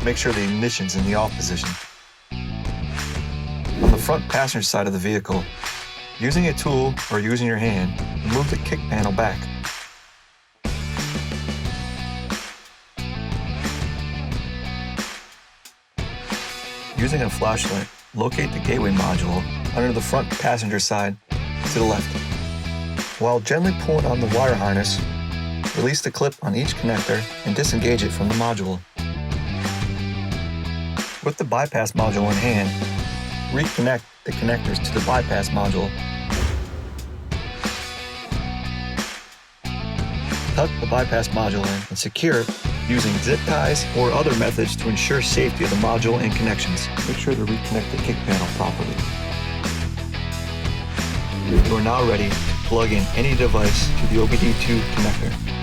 make sure the ignition's in the off position. On the front passenger side of the vehicle, using a tool or using your hand, remove the kick panel back. Using a flashlight, locate the gateway module under the front passenger side to the left. While gently pulling on the wire harness, release the clip on each connector and disengage it from the module. With the bypass module in hand, reconnect the connectors to the bypass module. Tuck the bypass module in and secure it using zip ties or other methods to ensure safety of the module and connections. Make sure to reconnect the kick panel properly. You are now ready to plug in any device to the OBD2 connector.